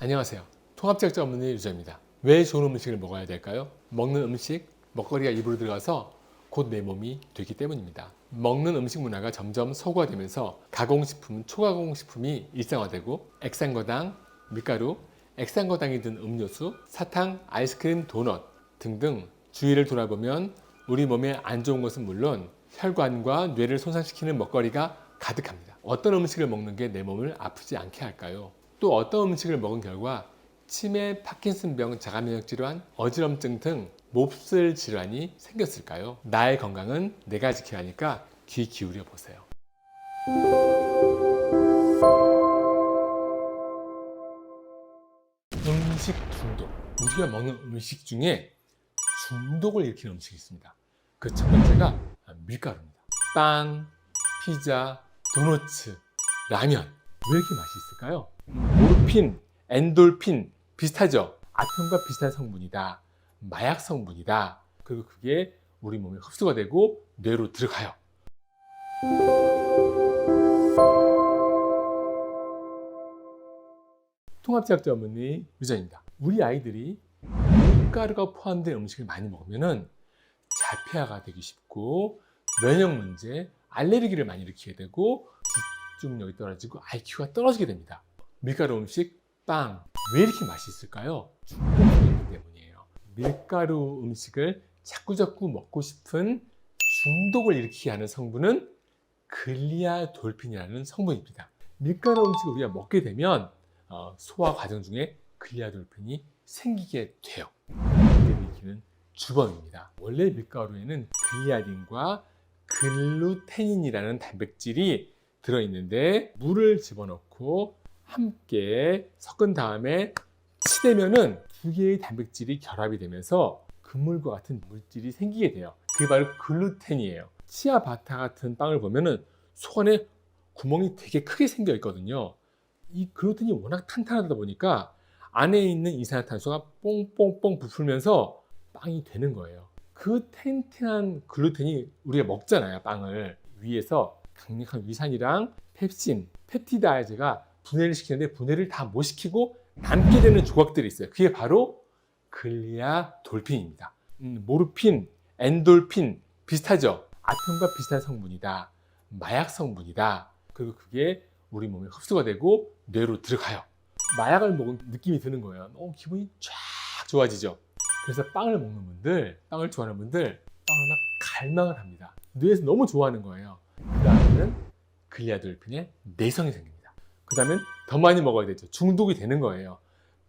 안녕하세요. 통합제약자 전문의 유저입니다. 왜 좋은 음식을 먹어야 될까요? 먹는 음식, 먹거리가 입으로 들어가서 곧 내 몸이 되기 때문입니다. 먹는 음식 문화가 점점 서구화되면서 가공식품, 초가공식품이 일상화되고 액상거당, 밀가루, 액상거당이 든 음료수, 사탕, 아이스크림, 도넛 등등 주위를 돌아보면 우리 몸에 안 좋은 것은 물론 혈관과 뇌를 손상시키는 먹거리가 가득합니다. 어떤 음식을 먹는 게 내 몸을 아프지 않게 할까요? 또 어떤 음식을 먹은 결과 치매, 파킨슨병, 자가면역 질환, 어지럼증 등 몹쓸 질환이 생겼을까요? 나의 건강은 내가 지켜야 하니까 귀 기울여 보세요. 음식 중독. 우리가 먹는 음식 중에 중독을 일으키는 음식이 있습니다. 그 첫 번째가 밀가루입니다. 빵, 피자, 도너츠, 라면. 왜 이렇게 맛이 있을까요? 모르핀, 엔돌핀 비슷하죠? 아편과 비슷한 성분이다. 마약 성분이다. 그리고 그게 우리 몸에 흡수가 되고 뇌로 들어가요. 통합제약자 전문의 유전입니다. 우리 아이들이 밀가루가 포함된 음식을 많이 먹으면 자폐아가 되기 쉽고 면역 문제, 알레르기를 많이 일으키게 되고 집중력이 떨어지고 IQ가 떨어지게 됩니다. 밀가루 음식, 빵, 왜 이렇게 맛있을까요? 중독성이 있기 때문이에요. 밀가루 음식을 자꾸자꾸 먹고 싶은 중독을 일으키게 하는 성분은 글리아돌핀이라는 성분입니다. 밀가루 음식을 우리가 먹게 되면 소화 과정 중에 글리아돌핀이 생기게 돼요. 이를 일으키는 주범입니다. 원래 밀가루에는 글리아딘과 글루테닌이라는 단백질이 들어있는데 물을 집어넣고 함께 섞은 다음에 치대면은 두 개의 단백질이 결합이 되면서 그물과 같은 물질이 생기게 돼요. 그게 바로 글루텐이에요. 치아바타 같은 빵을 보면은 속 안에 구멍이 되게 크게 생겨 있거든요. 이 글루텐이 워낙 탄탄하다 보니까 안에 있는 이산화탄소가 뽕뽕뽕 부풀면서 빵이 되는 거예요. 그 탱탱한 글루텐이 우리가 먹잖아요, 빵을. 위에서 강력한 위산이랑 펩신, 펩티다이제가 분해를 시키는데 분해를 다 못 시키고 남게 되는 조각들이 있어요. 그게 바로 글리아돌핀입니다. 모르핀, 엔돌핀 비슷하죠? 아편과 비슷한 성분이다. 마약 성분이다. 그리고 그게 우리 몸에 흡수가 되고 뇌로 들어가요. 마약을 먹은 느낌이 드는 거예요. 너무 기분이 쫙 좋아지죠? 그래서 빵을 먹는 분들, 빵을 좋아하는 분들 빵을 막 갈망을 합니다. 뇌에서 너무 좋아하는 거예요. 그 다음에는 글리아돌핀의 내성이 생깁니다. 그 다음엔 더 많이 먹어야 되죠. 중독이 되는 거예요.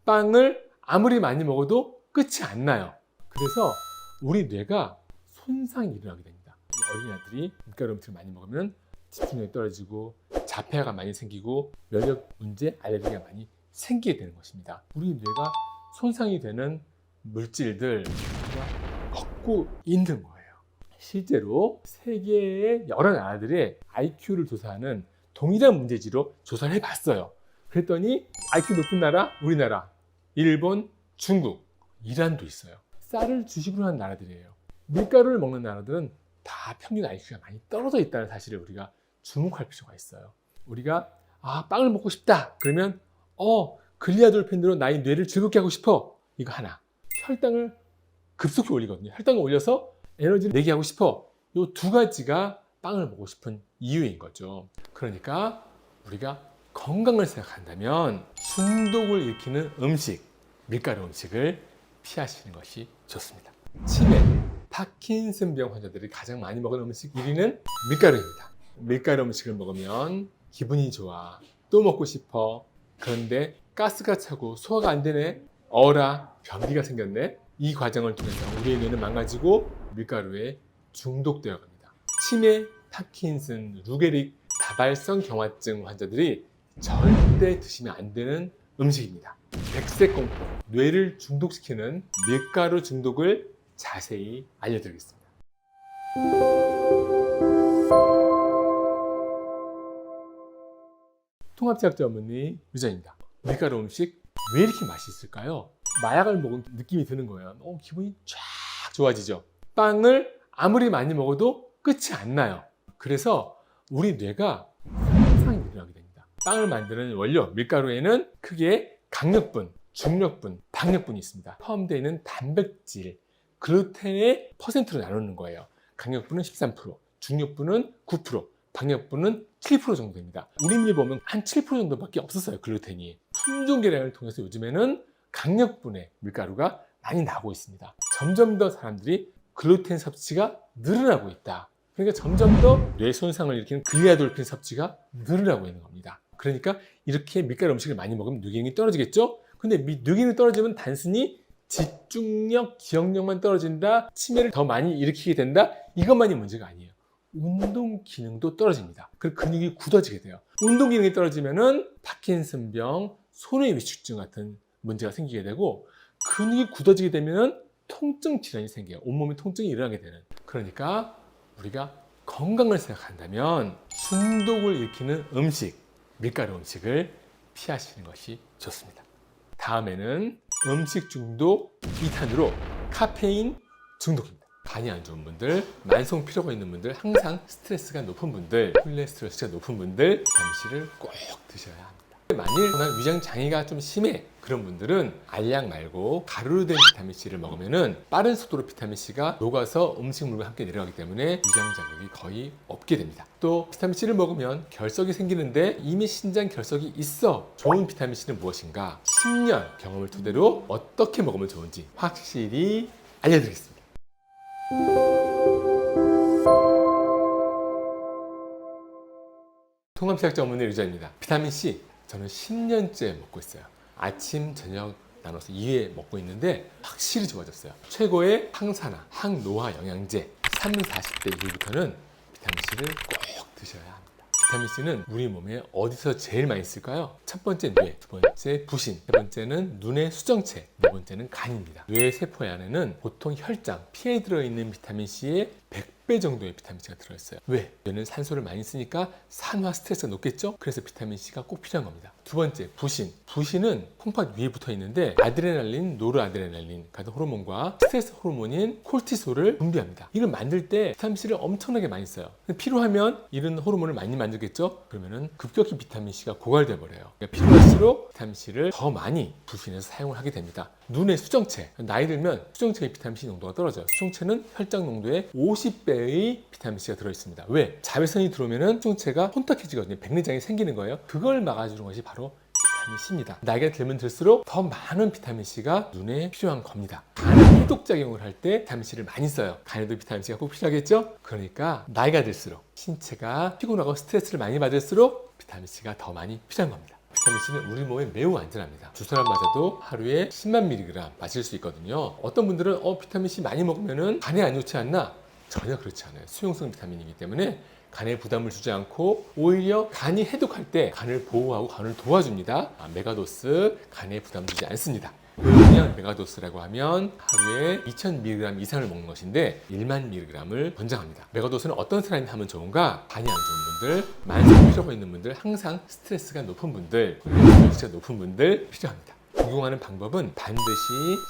빵을 아무리 많이 먹어도 끝이 안 나요. 그래서 우리 뇌가 손상이 일어나게 됩니다. 어린이들이 밀가루 음식을 많이 먹으면 집중력이 떨어지고 자폐아가 많이 생기고 면역 문제, 알레르기가 많이 생기게 되는 것입니다. 우리 뇌가 손상이 되는 물질들 먹고 있는 거예요. 실제로 세계의 여러 나라들의 IQ를 조사하는 동일한 문제지로 조사를 해봤어요. 그랬더니 IQ 높은 나라, 우리나라, 일본, 중국, 이란도 있어요. 쌀을 주식으로 하는 나라들이에요. 밀가루를 먹는 나라들은 다 평균 IQ가 많이 떨어져 있다는 사실을 우리가 주목할 필요가 있어요. 우리가 빵을 먹고 싶다 그러면 글리아돌핀으로 나의 뇌를 즐겁게 하고 싶어, 이거 하나. 혈당을 급속히 올리거든요. 혈당을 올려서 에너지를 내게 하고 싶어, 이 두 가지가 빵을 먹고 싶은 이유인 거죠. 그러니까 우리가 건강을 생각한다면 중독을 일으키는 음식, 밀가루 음식을 피하시는 것이 좋습니다. 치매, 파킨슨병 환자들이 가장 많이 먹는 음식 1위는 밀가루입니다. 밀가루 음식을 먹으면 기분이 좋아, 또 먹고 싶어. 그런데 가스가 차고 소화가 안 되네, 어라, 변비가 생겼네. 이 과정을 통해서 우리의 뇌는 망가지고 밀가루에 중독되어 갑니다. 치매, 파킨슨, 루게릭, 다발성 경화증 환자들이 절대 드시면 안 되는 음식입니다. 백색공포, 뇌를 중독시키는 밀가루 중독을 자세히 알려드리겠습니다. 통합제약자 전문의 유전입니다. 밀가루 음식 왜 이렇게 맛있을까요? 마약을 먹은 느낌이 드는 거예요. 너무 기분이 쫙 좋아지죠? 빵을 아무리 많이 먹어도 끝이 안 나요. 그래서 우리 뇌가 손상이 일어나게 됩니다. 빵을 만드는 원료 밀가루에는 크게 강력분, 중력분, 박력분이 있습니다. 포함되어 있는 단백질, 글루텐의 퍼센트로 나누는 거예요. 강력분은 13%, 중력분은 9%, 박력분은 7% 정도 됩니다. 우리밀 보면 한 7% 정도밖에 없었어요, 글루텐이. 품종 개량을 통해서 요즘에는 강력분의 밀가루가 많이 나오고 있습니다. 점점 더 사람들이 글루텐 섭취가 늘어나고 있다. 그러니까 점점 더 뇌 손상을 일으키는 글리아돌핀 섭취가 늘어나고 있는 겁니다. 그러니까 이렇게 밀가루 음식을 많이 먹으면 뇌기능이 떨어지겠죠? 근데 뇌기능이 떨어지면 단순히 집중력, 기억력만 떨어진다, 치매를 더 많이 일으키게 된다, 이것만이 문제가 아니에요. 운동 기능도 떨어집니다. 그리고 근육이 굳어지게 돼요. 운동 기능이 떨어지면은 파킨슨병, 손의 위축증 같은 문제가 생기게 되고, 근육이 굳어지게 되면은 통증 질환이 생겨요. 온몸에 통증이 일어나게 되는. 그러니까 우리가 건강을 생각한다면 중독을 일으키는 음식, 밀가루 음식을 피하시는 것이 좋습니다. 다음에는 음식 중독 2탄으로 카페인 중독입니다. 간이 안 좋은 분들, 만성 피로가 있는 분들, 항상 스트레스가 높은 분들, 콜레스테롤이 높은 분들, 비타민C를 꼭 드셔야 합니다. 만일 난 위장 장애가 좀 심해, 그런 분들은 알약 말고 가루로 된 비타민C를 먹으면 빠른 속도로 비타민C가 녹아서 음식물과 함께 내려가기 때문에 위장 자극이 거의 없게 됩니다. 또 비타민C를 먹으면 결석이 생기는데 이미 신장 결석이 있어. 좋은 비타민C는 무엇인가? 10년 경험을 토대로 어떻게 먹으면 좋은지 확실히 알려드리겠습니다. 통합의학자 전문의 류자입니다. 비타민C 저는 10년째 먹고 있어요. 아침, 저녁 나눠서 2회 먹고 있는데 확실히 좋아졌어요. 최고의 항산화, 항노화 영양제 30, 40대 이후부터는 비타민C를 꼭 드셔야 합니다. 비타민C는 우리 몸에 어디서 제일 많이 쓸까요? 첫 번째 뇌, 두 번째 부신, 세 번째는 눈의 수정체, 네 번째는 간입니다. 뇌 세포 안에는 보통 혈장, 피에 들어있는 비타민C의 100배 정도의 비타민C가 들어있어요. 왜? 뇌는 산소를 많이 쓰니까 산화 스트레스가 높겠죠? 그래서 비타민C가 꼭 필요한 겁니다. 두 번째, 부신. 부신은 콩팥 위에 붙어 있는데 아드레날린, 노르아드레날린 같은 호르몬과 스트레스 호르몬인 콜티솔을 분비합니다. 이걸 만들 때 비타민C를 엄청나게 많이 써요. 필요하면 이런 호르몬을 많이 만들겠죠? 그러면은 급격히 비타민C가 고갈돼 버려요. 그러니까 필요할수록 비타민C를 더 많이 부신해서 사용을 하게 됩니다. 눈의 수정체. 나이 들면 수정체의 비타민C 농도가 떨어져요. 수정체는 혈장 농도의 50배의 비타민C가 들어있습니다. 왜? 자외선이 들어오면은 수정체가 혼탁해지거든요. 백내장이 생기는 거예요. 그걸 막아주는 것이 바로 비타민C입니다. 나이가 들면 들수록 더 많은 비타민C가 눈에 필요한 겁니다. 간에 해독작용을 할 때 비타민C를 많이 써요. 간에도 비타민C가 꼭 필요하겠죠? 그러니까 나이가 들수록 신체가 피곤하고 스트레스를 많이 받을수록 비타민C가 더 많이 필요한 겁니다. 비타민C는 우리 몸에 매우 안전합니다. 주사를 맞아도 하루에 10만 mg 마실 수 있거든요. 어떤 분들은 비타민C 많이 먹으면 간에 안 좋지 않나? 전혀 그렇지 않아요. 수용성 비타민이기 때문에 간에 부담을 주지 않고 오히려 간이 해독할 때 간을 보호하고 간을 도와줍니다. 메가도스 간에 부담 주지 않습니다. 그냥 메가도스라고 하면 하루에 2000mg 이상을 먹는 것인데 1만 mg을 권장합니다. 메가도스는 어떤 사람이 하면 좋은가? 간이 안 좋은 분들, 만성 피로가 있는 분들, 항상 스트레스가 높은 분들, 콜레스테롤이 높은 분들 필요합니다. 복용하는 방법은 반드시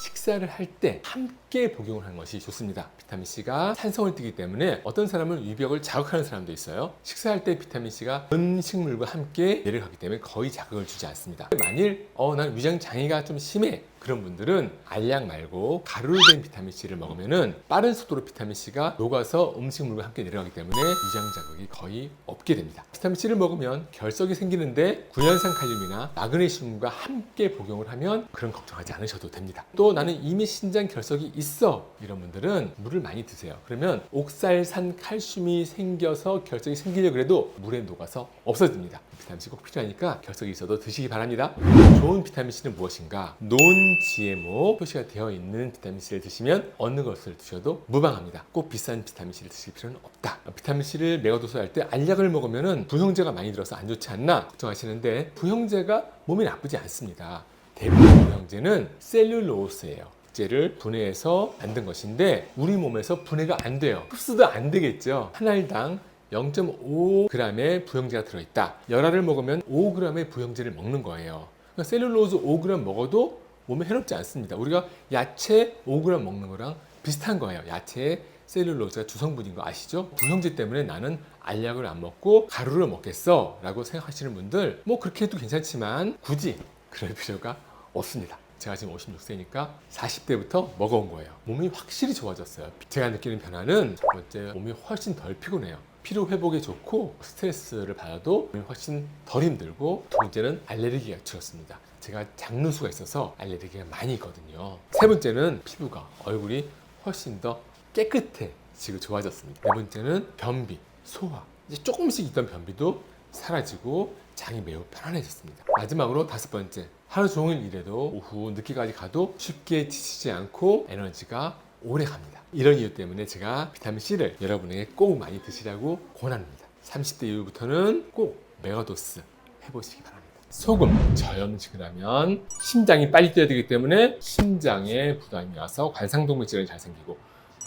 식사를 할 때 함께 복용을 하는 것이 좋습니다. 비타민C가 산성을 띠기 때문에 어떤 사람은 위벽을 자극하는 사람도 있어요. 식사할 때 비타민C가 음식물과 함께 내려가기 때문에 거의 자극을 주지 않습니다. 만일 난 위장 장애가 좀 심해, 그런 분들은 알약 말고 가루로 된 비타민C를 먹으면 빠른 속도로 비타민C가 녹아서 음식물과 함께 내려가기 때문에 위장 자극이 거의 없게 됩니다. 비타민C를 먹으면 결석이 생기는데 구연산 칼륨이나 마그네슘과 함께 복용을 하면 그런 걱정하지 않으셔도 됩니다. 또 나는 이미 신장 결석이 있어, 이런 분들은 물을 많이 드세요. 그러면 옥살산 칼슘이 생겨서 결석이 생기려고 해도 물에 녹아서 없어집니다. 비타민C 꼭 필요하니까 결석이 있어도 드시기 바랍니다. 좋은 비타민C는 무엇인가? non-GMO 표시가 되어 있는 비타민C를 드시면 어느 것을 드셔도 무방합니다. 꼭 비싼 비타민C를 드실 필요는 없다. 비타민C를 메가도스 할 때 알약을 먹으면 부형제가 많이 들어서 안 좋지 않나 걱정하시는데 부형제가 몸에 나쁘지 않습니다. 대부분 부형제는 셀룰로스예요. 를 분해해서 만든 것인데 우리 몸에서 분해가 안 돼요. 흡수도 안 되겠죠. 한 알당 0.5g의 부형제가 들어있다. 열알을 먹으면 5g의 부형제를 먹는 거예요. 그러니까 셀룰로즈 5g 먹어도 몸에 해롭지 않습니다. 우리가 야채 5g 먹는 거랑 비슷한 거예요. 야채에 셀룰로즈가 주성분인 거 아시죠? 부형제 때문에 나는 알약을 안 먹고 가루를 먹겠어 라고 생각하시는 분들 그렇게 해도 괜찮지만 굳이 그럴 필요가 없습니다. 제가 지금 56세니까 40대부터 먹어온 거예요. 몸이 확실히 좋아졌어요. 제가 느끼는 변화는 첫 번째, 몸이 훨씬 덜 피곤해요. 피로 회복에 좋고 스트레스를 받아도 몸이 훨씬 덜 힘들고, 두 번째는 알레르기가 줄었습니다. 제가 장누수가 있어서 알레르기가 많이 있거든요. 세 번째는 피부가, 얼굴이 훨씬 더 깨끗해지고 좋아졌습니다. 네 번째는 변비, 소화, 이제 조금씩 있던 변비도 사라지고 장이 매우 편안해졌습니다. 마지막으로 다섯 번째, 하루 종일 일해도 오후 늦게까지 가도 쉽게 지치지 않고 에너지가 오래 갑니다. 이런 이유 때문에 제가 비타민C를 여러분에게 꼭 많이 드시라고 권합니다. 30대 이후부터는 꼭 메가도스 해보시기 바랍니다. 소금, 저염식을 하면 심장이 빨리 뛰어야 되기 때문에 심장에 부담이 와서 관상동맥질환이 잘 생기고,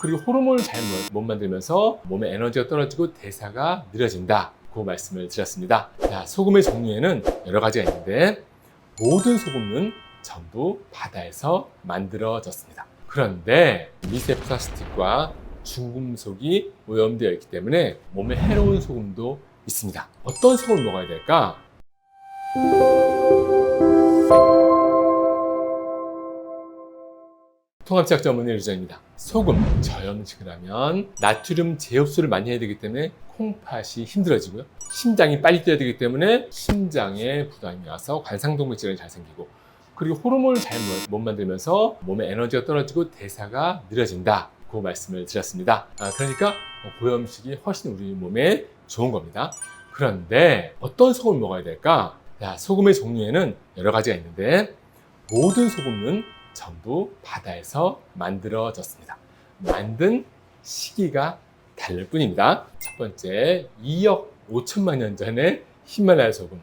그리고 호르몬을 잘 못 만들면서 몸에 에너지가 떨어지고 대사가 느려진다, 그 말씀을 드렸습니다. 자, 소금의 종류에는 여러 가지가 있는데 모든 소금은 전부 바다에서 만들어졌습니다. 그런데 미세 플라스틱과 중금속이 오염되어 있기 때문에 몸에 해로운 소금도 있습니다. 어떤 소금을 먹어야 될까? 통합치약 전문의 류정입니다. 소금, 저염식을 하면 나트륨 재흡수를 많이 해야 되기 때문에 콩팥이 힘들어지고요. 심장이 빨리 뛰어야 되기 때문에 심장에 부담이 와서 관상동맥질환이 잘 생기고, 그리고 호르몬을 잘 못 만들면서 몸에 에너지가 떨어지고 대사가 느려진다, 그 말씀을 드렸습니다. 그러니까 고염식이 훨씬 우리 몸에 좋은 겁니다. 그런데 어떤 소금을 먹어야 될까? 자, 소금의 종류에는 여러 가지가 있는데 모든 소금은 전부 바다에서 만들어졌습니다. 만든 시기가 다를 뿐입니다. 첫 번째, 2억 5천만 년 전에 히말라야 소금,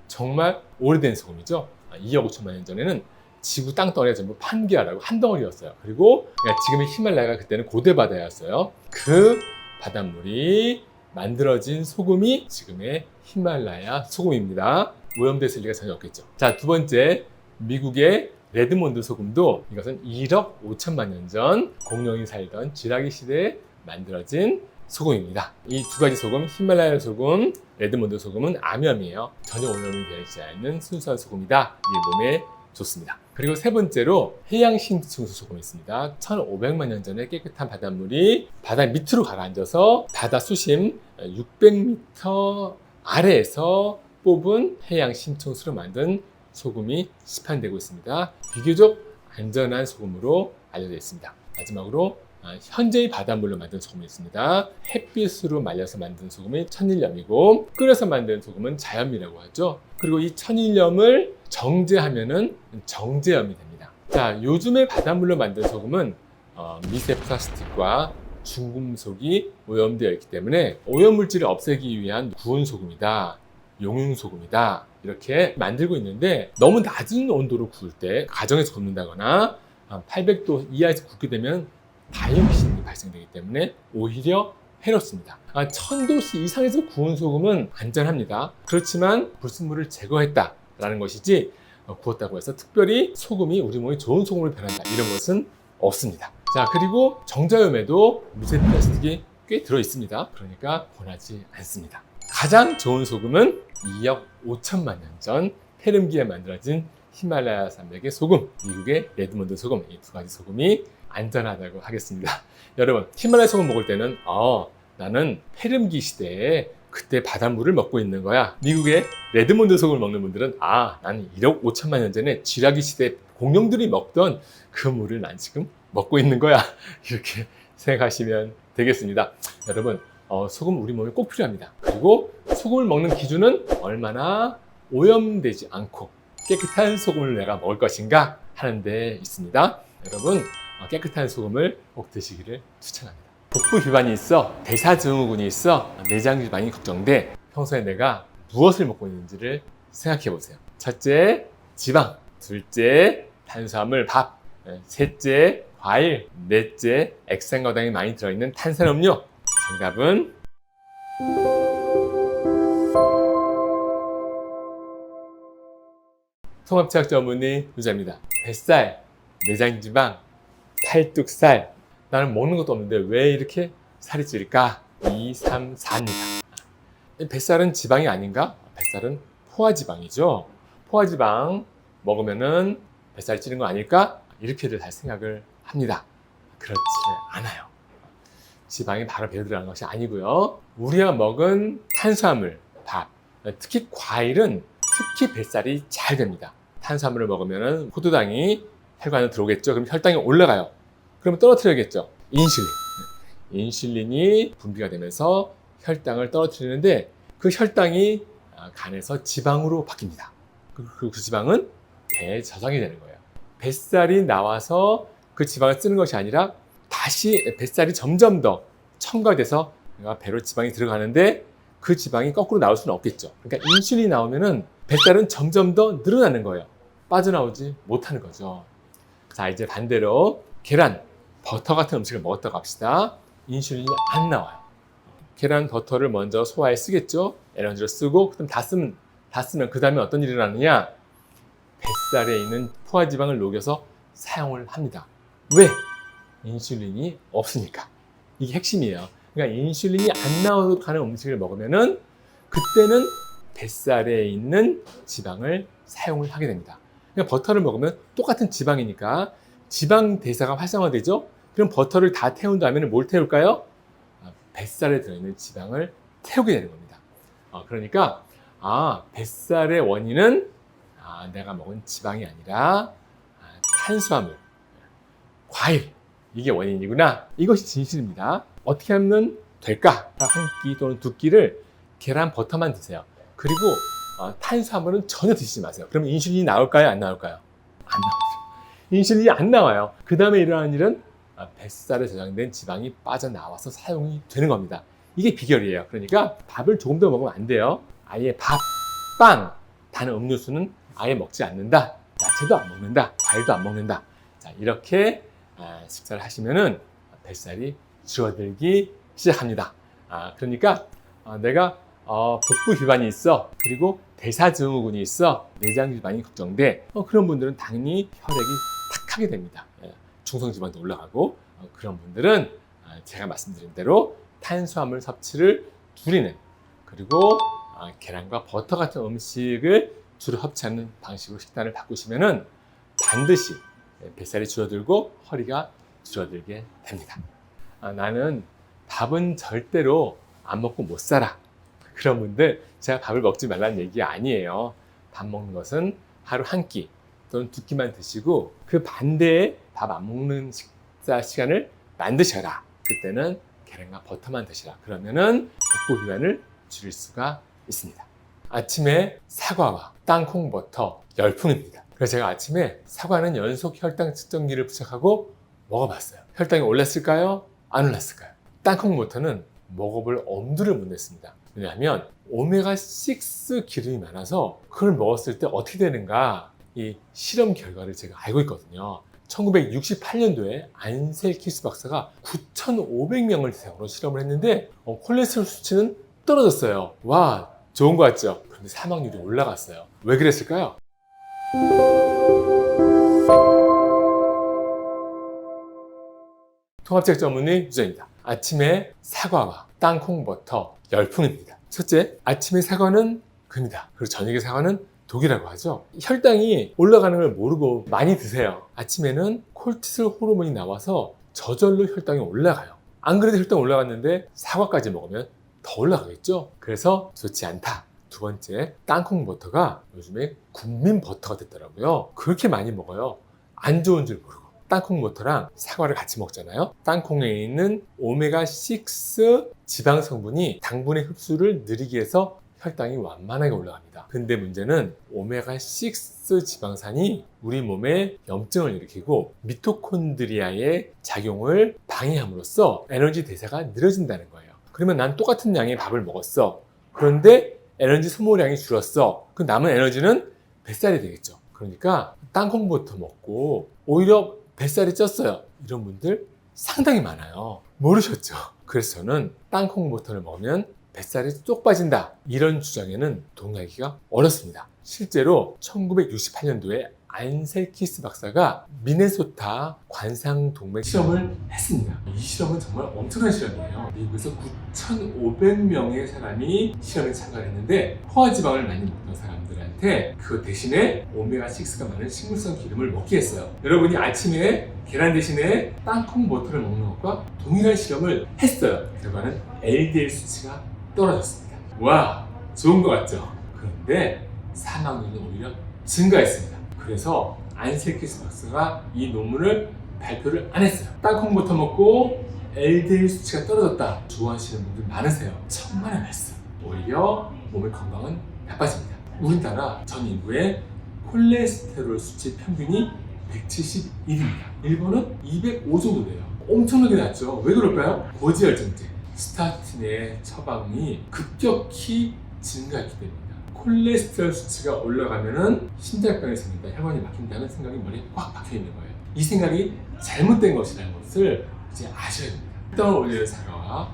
정말 오래된 소금이죠. 2억 5천만 년 전에는 지구 땅덩어리가 전부 판기아라고 한 덩어리였어요. 그리고 지금의 히말라야가 그때는 고대 바다였어요. 그 바닷물이 만들어진 소금이 지금의 히말라야 소금입니다. 오염됐을 리가 전혀 없겠죠. 자, 두 번째, 미국의 레드몬드 소금도 이것은 1억 5천만 년 전 공룡이 살던 쥐라기 시대에 만들어진 소금입니다. 이 두 가지 소금, 히말라야 소금, 레드몬드 소금은 암염이에요. 전혀 오염이 되지 않는 순수한 소금이다. 이 몸에 좋습니다. 그리고 세 번째로 해양 심층수 소금이 있습니다. 1500만 년 전에 깨끗한 바닷물이 바다 밑으로 가라앉아서 바다 수심 600m 아래에서 뽑은 해양 심층수로 만든 소금이 시판되고 있습니다. 비교적 안전한 소금으로 알려져 있습니다. 마지막으로 현재의 바닷물로 만든 소금이 있습니다. 햇빛으로 말려서 만든 소금이 천일염이고, 끓여서 만든 소금은 자염이라고 하죠. 그리고 이 천일염을 정제하면은 정제염이 됩니다. 자, 요즘의 바닷물로 만든 소금은 미세 플라스틱과 중금속이 오염되어 있기 때문에 오염물질을 없애기 위한 구운 소금이다, 용융소금이다, 이렇게 만들고 있는데, 너무 낮은 온도로 구울 때, 가정에서 굽는다거나 800도 이하에서 굽게 되면 다이옥신이 발생되기 때문에 오히려 해롭습니다. 1000도씨 이상에서 구운 소금은 안전합니다. 그렇지만 불순물을 제거했다라는 것이지 구웠다고 해서 특별히 소금이 우리 몸에 좋은 소금으로 변한다, 이런 것은 없습니다. 자, 그리고 정자염에도 미세 플라스틱이 꽤 들어 있습니다. 그러니까 권하지 않습니다. 가장 좋은 소금은 2억 5천만 년 전 페름기에 만들어진 히말라야 산맥의 소금, 미국의 레드몬드 소금, 이 두 가지 소금이 안전하다고 하겠습니다. 여러분, 히말라야 소금 먹을 때는 나는 페름기 시대에 그때 바닷물을 먹고 있는 거야. 미국의 레드몬드 소금을 먹는 분들은 나는 1억 5천만 년 전에 쥐라기 시대 공룡들이 먹던 그 물을 난 지금 먹고 있는 거야. 이렇게 생각하시면 되겠습니다. 여러분, 소금 우리 몸에 꼭 필요합니다. 그리고 소금을 먹는 기준은 얼마나 오염되지 않고 깨끗한 소금을 내가 먹을 것인가 하는 데 있습니다. 여러분, 깨끗한 소금을 꼭 드시기를 추천합니다. 복부 비만이 있어, 대사증후군이 있어, 내장 질환이 걱정돼, 평소에 내가 무엇을 먹고 있는지를 생각해 보세요. 첫째, 지방. 둘째, 탄수화물, 밥. 셋째, 과일. 넷째, 액상과당이 많이 들어있는 탄산음료. 정답은 통합치약 전문의 유자입니다. 뱃살, 내장지방, 팔뚝살. 나는 먹는 것도 없는데 왜 이렇게 살이 찔까? 2, 3, 4입니다. 뱃살은 지방이 아닌가? 뱃살은 포화지방이죠. 포화지방 먹으면은 뱃살이 찌는 거 아닐까? 이렇게들 다 생각을 합니다. 그렇지 않아요. 지방이 바로 배로 들어가는 것이 아니고요. 우리가 먹은 탄수화물, 밥, 특히 과일은 특히 뱃살이 잘 됩니다. 탄수화물을 먹으면 포도당이 혈관에 들어오겠죠. 그럼 혈당이 올라가요. 그러면 떨어뜨려야겠죠. 인슐린이 분비가 되면서 혈당을 떨어뜨리는데 그 혈당이 간에서 지방으로 바뀝니다. 그 지방은 배에 저장이 되는 거예요. 뱃살이 나와서 그 지방을 쓰는 것이 아니라 다시 뱃살이 점점 더 첨가돼서 배로 지방이 들어가는데 그 지방이 거꾸로 나올 수는 없겠죠. 그러니까 인슐린이 나오면은 뱃살은 점점 더 늘어나는 거예요. 빠져나오지 못하는 거죠. 자, 이제 반대로 계란, 버터 같은 음식을 먹었다고 합시다. 인슐린이 안 나와요. 계란, 버터를 먼저 소화에 쓰겠죠. 에너지를 쓰고 그럼 다 쓰면 그 다음에 어떤 일이 일어나느냐? 뱃살에 있는 포화지방을 녹여서 사용을 합니다. 왜? 인슐린이 없으니까. 이게 핵심이에요. 그러니까 인슐린이 안 나오는 음식을 먹으면은 그때는 뱃살에 있는 지방을 사용을 하게 됩니다. 그러니까 버터를 먹으면 똑같은 지방이니까 지방 대사가 활성화되죠. 그럼 버터를 다 태운 다음에는 뭘 태울까요? 뱃살에 들어있는 지방을 태우게 되는 겁니다. 그러니까 뱃살의 원인은 내가 먹은 지방이 아니라 탄수화물, 과일, 이게 원인이구나. 이것이 진실입니다. 어떻게 하면 될까? 한 끼 또는 두 끼를 계란 버터만 드세요. 그리고 탄수화물은 전혀 드시지 마세요. 그러면 인슐린이 나올까요? 안 나올까요? 안 나오죠. 인슐린이 안 나와요. 그 다음에 일어나는 일은 뱃살에 저장된 지방이 빠져나와서 사용이 되는 겁니다. 이게 비결이에요. 그러니까 밥을 조금 더 먹으면 안 돼요. 아예 밥, 빵, 단 음료수는 아예 먹지 않는다. 야채도 안 먹는다. 과일도 안 먹는다. 자, 이렇게 식사를 하시면은 뱃살이 줄어들기 시작합니다. 그러니까 내가 복부 비만이 있어. 그리고 대사증후군이 있어. 내장 지방이 걱정돼. 그런 분들은 당연히 혈액이 탁하게 됩니다. 중성지방도 올라가고 그런 분들은 제가 말씀드린 대로 탄수화물 섭취를 줄이는 그리고 계란과 버터 같은 음식을 주로 섭취하는 방식으로 식단을 바꾸시면은 반드시 뱃살이 줄어들고 허리가 줄어들게 됩니다. 나는 밥은 절대로 안 먹고 못 살아. 그런 분들 제가 밥을 먹지 말라는 얘기 아니에요. 밥 먹는 것은 하루 한 끼 또는 두 끼만 드시고 그 반대에 밥 안 먹는 식사 시간을 만드셔라. 그때는 계란과 버터만 드시라. 그러면은 복부 비만을 줄일 수가 있습니다. 아침에 사과와 땅콩 버터 열풍입니다. 그래서 제가 아침에 사과는 연속 혈당 측정기를 부착하고 먹어봤어요. 혈당이 올랐을까요? 안 올랐을까요? 땅콩 버터는 먹어볼 엄두를 못 냈습니다. 왜냐하면 오메가6 기름이 많아서 그걸 먹었을 때 어떻게 되는가 이 실험 결과를 제가 알고 있거든요. 1968년도에 안셀키스 박사가 9,500명을 대상으로 실험을 했는데 콜레스테롤 수치는 떨어졌어요. 와, 좋은 거 같죠? 그런데 사망률이 올라갔어요. 왜 그랬을까요? 통합책 전문의 유정입니다. 아침에 사과와 땅콩 버터 열풍입니다. 첫째, 아침에 사과는 금이다. 그리고 저녁에 사과는 독이라고 하죠. 혈당이 올라가는 걸 모르고 많이 드세요. 아침에는 콜티솔 호르몬이 나와서 저절로 혈당이 올라가요. 안 그래도 혈당 올라갔는데 사과까지 먹으면 더 올라가겠죠. 그래서 좋지 않다. 두 번째, 땅콩 버터가 요즘에 국민 버터가 됐더라고요. 그렇게 많이 먹어요. 안 좋은 줄 모르고. 땅콩 버터랑 사과를 같이 먹잖아요. 땅콩에 있는 오메가6 지방 성분이 당분의 흡수를 느리게 해서 혈당이 완만하게 올라갑니다. 근데 문제는 오메가6 지방산이 우리 몸에 염증을 일으키고 미토콘드리아의 작용을 방해함으로써 에너지 대사가 느려진다는 거예요. 그러면 난 똑같은 양의 밥을 먹었어. 그런데 에너지 소모량이 줄었어. 그 남은 에너지는 뱃살이 되겠죠. 그러니까 땅콩버터 먹고 오히려 뱃살이 쪘어요. 이런 분들 상당히 많아요. 모르셨죠? 그래서 저는 땅콩버터를 먹으면 뱃살이 쏙 빠진다. 이런 주장에는 동의하기가 어렵습니다. 실제로 1968년도에 안셀키스 박사가 미네소타 관상동맥 실험을 했습니다. 이 실험은 정말 엄청난 실험이에요. 미국에서 9,500명의 사람이 시험에 참가했는데 포화지방을 많이 먹던 사람들한테 그 대신에 오메가6가 많은 식물성 기름을 먹게 했어요. 여러분이 아침에 계란 대신에 땅콩 버터를 먹는 것과 동일한 실험을 했어요. 결과는 LDL 수치가 떨어졌습니다. 와, 좋은 것 같죠? 그런데 사망률은 오히려 증가했습니다. 그래서 안셀키스 박사가 이 논문을 발표를 안 했어요. 땅콩 버터 먹고 LDL 수치가 떨어졌다 좋아하시는 분들 많으세요. 천만의 말씀. 오히려 몸의 건강은 나빠집니다. 우리나라 전 인구의 콜레스테롤 수치 평균이 171입니다. 일본은 205 정도 돼요. 엄청나게 낮죠. 왜 그럴까요? 고지혈증제, 스타틴의 처방이 급격히 증가했기 때문입니다. 콜레스테롤 수치가 올라가면은 심장병이 생긴다, 혈관이 막힌다는 생각이 머리에 꽉 박혀 있는 거예요. 이 생각이 잘못된 것이라는 것을 이제 아셔야 됩니다. 혈당을 올리는 사과와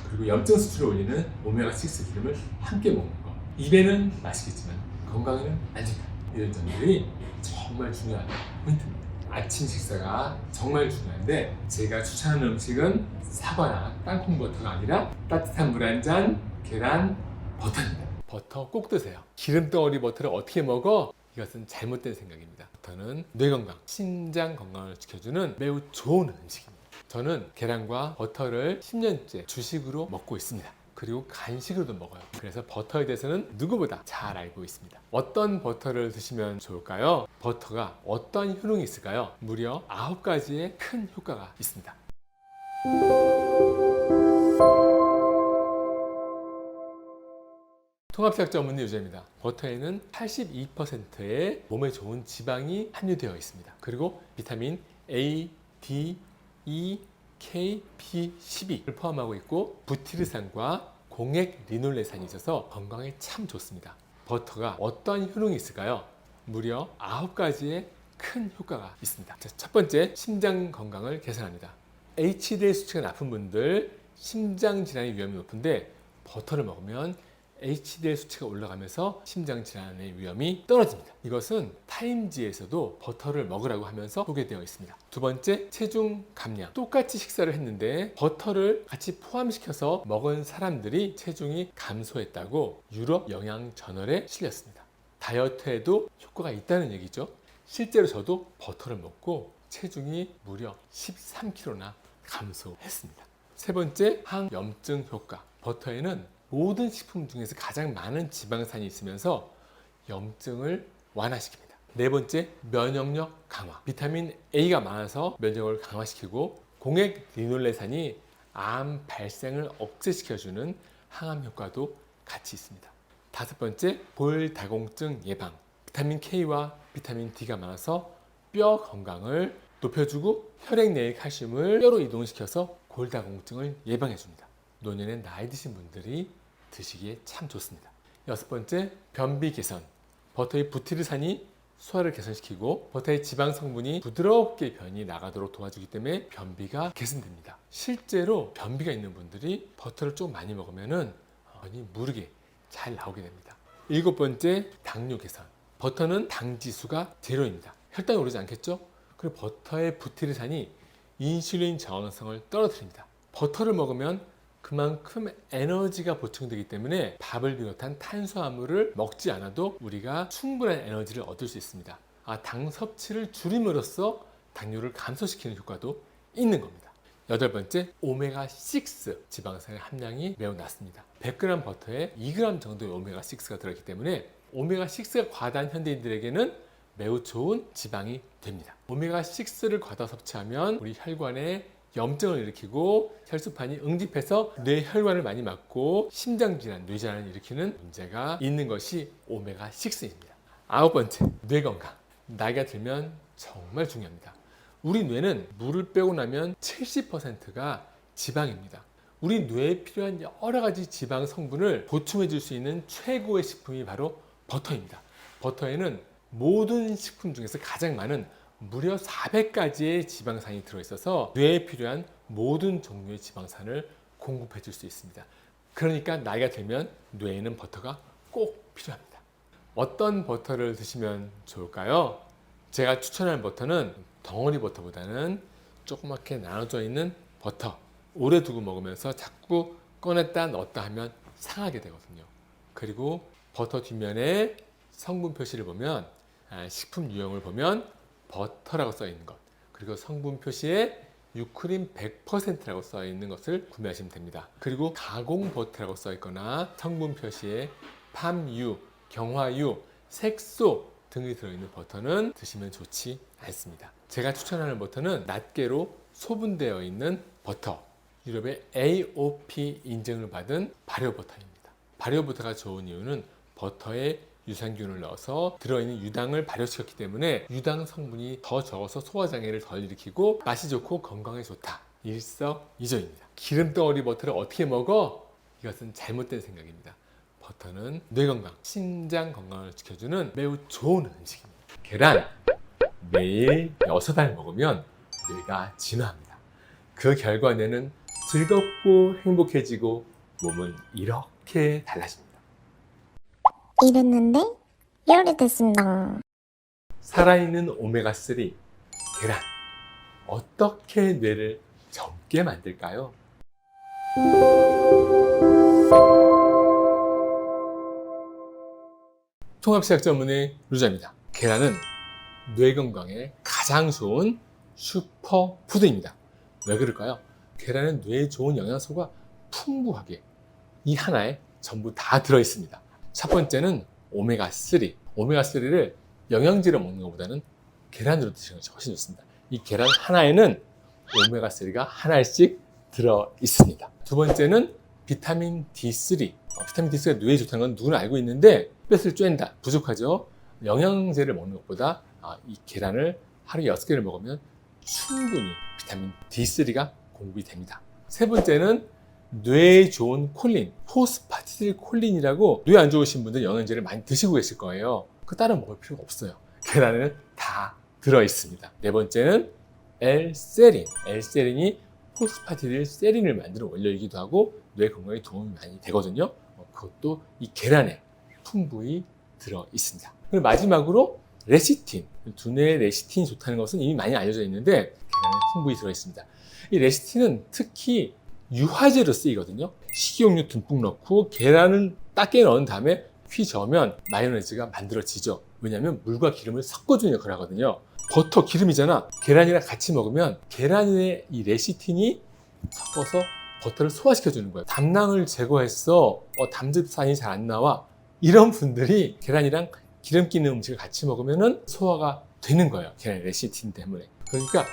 그리고 염증 수치를 올리는 오메가6 기름을 함께 먹는 거. 입에는 맛있겠지만 건강에는 안 좋다. 이런 점들이 정말 중요한 포인트입니다. 아침 식사가 정말 중요한데 제가 추천하는 음식은 사과나 땅콩 버터가 아니라 따뜻한 물 한 잔, 계란, 버터입니다. 버터 꼭 드세요. 기름덩어리 버터를 어떻게 먹어? 이것은 잘못된 생각입니다. 버터는 뇌 건강, 심장 건강을 지켜주는 매우 좋은 음식입니다. 저는 계란과 버터를 10년째 주식으로 먹고 있습니다. 그리고 간식으로도 먹어요. 그래서 버터에 대해서는 누구보다 잘 알고 있습니다. 어떤 버터를 드시면 좋을까요? 버터가 어떤 효능이 있을까요? 무려 9가지의 큰 효과가 있습니다. 통합의학 전문의 유재입니다. 버터에는 82%의 몸에 좋은 지방이 함유되어 있습니다. 그리고 비타민 A, D, E, K, B, 12를 포함하고 있고 부티르산과 공액 리놀레산이 있어서 건강에 참 좋습니다. 버터가 어떤 효능이 있을까요? 무려 9가지의 큰 효과가 있습니다. 첫 번째, 심장 건강을 개선합니다. HDL 수치가 낮은 분들 심장 질환의 위험이 높은데 버터를 먹으면 HDL 수치가 올라가면서 심장 질환의 위험이 떨어집니다. 이것은 타임지에서도 버터를 먹으라고 하면서 소개되어 있습니다. 두 번째, 체중 감량. 똑같이 식사를 했는데 버터를 같이 포함시켜서 먹은 사람들이 체중이 감소했다고 유럽 영양 저널에 실렸습니다. 다이어트에도 효과가 있다는 얘기죠. 실제로 저도 버터를 먹고 체중이 무려 13kg나 감소했습니다. 세 번째, 항염증 효과. 버터에는 모든 식품 중에서 가장 많은 지방산이 있으면서 염증을 완화시킵니다. 네 번째, 면역력 강화. 비타민 A가 많아서 면역을 강화시키고 공액 리놀레산이 암 발생을 억제시켜주는 항암 효과도 같이 있습니다. 다섯 번째, 골다공증 예방. 비타민 K와 비타민 D가 많아서 뼈 건강을 높여주고 혈액 내의 칼슘을 뼈로 이동시켜서 골다공증을 예방해줍니다. 노년에 나이 드신 분들이 드시기에 참 좋습니다. 여섯 번째, 변비 개선. 버터의 부티르산이 소화를 개선시키고 버터의 지방 성분이 부드럽게 변이 나가도록 도와주기 때문에 변비가 개선됩니다. 실제로 변비가 있는 분들이 버터를 좀 많이 먹으면 변이 무르게 잘 나오게 됩니다. 일곱 번째, 당뇨 개선. 버터는 당 지수가 제로입니다. 혈당이 오르지 않겠죠? 그리고 버터의 부티르산이 인슐린 저항성을 떨어뜨립니다. 버터를 먹으면 그만큼 에너지가 보충되기 때문에 밥을 비롯한 탄수화물을 먹지 않아도 우리가 충분한 에너지를 얻을 수 있습니다. 당 섭취를 줄임으로써 당뇨를 감소시키는 효과도 있는 겁니다. 여덟 번째, 오메가6 지방산의 함량이 매우 낮습니다. 100g 버터에 2g 정도의 오메가6가 들어있기 때문에 오메가6가 과다한 현대인들에게는 매우 좋은 지방이 됩니다. 오메가6를 과다 섭취하면 우리 혈관에 염증을 일으키고 혈소판이 응집해서 뇌 혈관을 많이 막고 심장질환, 뇌질환을 일으키는 문제가 있는 것이 오메가6입니다. 아홉 번째, 뇌 건강. 나이가 들면 정말 중요합니다. 우리 뇌는 물을 빼고 나면 70%가 지방입니다. 우리 뇌에 필요한 여러 가지 지방 성분을 보충해 줄 수 있는 최고의 식품이 바로 버터입니다. 버터에는 모든 식품 중에서 가장 많은 무려 400가지의 지방산이 들어있어서 뇌에 필요한 모든 종류의 지방산을 공급해 줄 수 있습니다. 그러니까 나이가 들면 뇌에는 버터가 꼭 필요합니다. 어떤 버터를 드시면 좋을까요? 제가 추천할 버터는 덩어리 버터보다는 조그맣게 나눠져 있는 버터. 오래 두고 먹으면서 자꾸 꺼냈다 넣었다 하면 상하게 되거든요. 그리고 버터 뒷면에 성분 표시를 보면, 식품 유형을 보면 버터라고 써 있는 것, 그리고 성분 표시에 유크림 100%라고 써 있는 것을 구매하시면 됩니다. 그리고 가공 버터라고 써 있거나 성분 표시에 팜유, 경화유, 색소 등이 들어있는 버터는 드시면 좋지 않습니다. 제가 추천하는 버터는 낱개로 소분되어 있는 버터, 유럽의 AOP 인증을 받은 발효 버터입니다. 발효 버터가 좋은 이유는 버터에 유산균을 넣어서 들어있는 유당을 발효시켰기 때문에 유당 성분이 더 적어서 소화장애를 덜 일으키고 맛이 좋고 건강에 좋다. 일석이조입니다. 기름덩어리 버터를 어떻게 먹어? 이것은 잘못된 생각입니다. 버터는 뇌 건강, 신장 건강을 지켜주는 매우 좋은 음식입니다. 계란 매일 6알 먹으면 뇌가 진화합니다. 그 결과 뇌는 즐겁고 행복해지고 몸은 이렇게 달라집니다. 이랬는데 요리됐습니다. 살아있는 오메가3 계란, 어떻게 뇌를 젊게 만들까요? 통합시약 전문의 루자입니다. 계란은 뇌 건강에 가장 좋은 슈퍼푸드입니다. 왜 그럴까요? 계란은 뇌에 좋은 영양소가 풍부하게 이 하나에 전부 다 들어있습니다. 첫 번째는 오메가3. 오메가3를 영양제로 먹는 것보다는 계란으로 드시는 것이 훨씬 좋습니다. 이 계란 하나에는 오메가3가 하나씩 들어있습니다. 두 번째는 비타민 D3. 비타민 D3가 뇌에 좋다는 건 누구나 알고 있는데 뼈를 쨘다, 부족하죠. 영양제를 먹는 것보다 이 계란을 하루에 6개를 먹으면 충분히 비타민 D3가 공급이 됩니다. 세 번째는 뇌에 좋은 콜린, 포스파티딜콜린이라고 뇌 안 좋으신 분들 영양제를 많이 드시고 계실 거예요. 그 따로 먹을 필요가 없어요. 계란에는 다 들어있습니다. 네 번째는 L세린. L세린이 포스파티딜세린을 만드는 원료이기도 하고 뇌 건강에 도움이 많이 되거든요. 그것도 이 계란에 풍부히 들어있습니다. 그리고 마지막으로 레시틴. 두뇌에 레시틴이 좋다는 것은 이미 많이 알려져 있는데 계란에 풍부히 들어있습니다. 이 레시틴은 특히 유화제로 쓰이거든요. 식용유 듬뿍 넣고 계란을 따게 넣은 다음에 휘저으면 마요네즈가 만들어지죠. 왜냐하면 물과 기름을 섞어주는 역할을 하거든요. 버터 기름이잖아. 계란이랑 같이 먹으면 계란의 이 레시틴이 섞어서 버터를 소화시켜주는 거예요. 담낭을 제거해서 담즙산이 잘 안 나와, 이런 분들이 계란이랑 기름기 있는 음식을 같이 먹으면 소화가 되는 거예요. 계란 레시틴 때문에. 그러니까